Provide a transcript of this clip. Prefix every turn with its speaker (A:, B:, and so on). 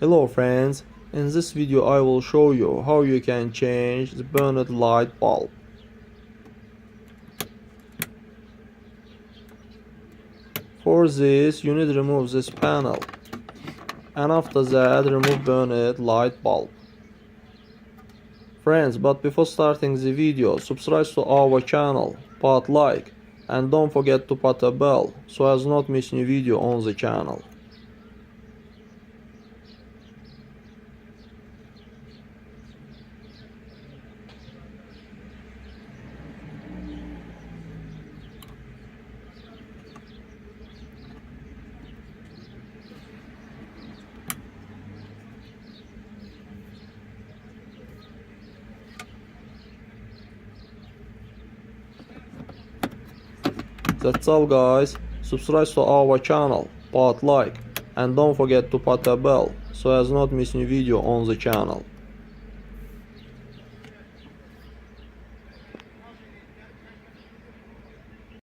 A: Hello friends, in this video I will show you how you can change the burned light bulb. For this you need to remove this panel, and after that remove burned light bulb. Friends, but before starting the video, subscribe to our channel, put like, and don't forget to put a bell so as not miss new video on the channel. That's all guys, subscribe to our channel, put like, and don't forget to put a bell so as not miss new video on the channel.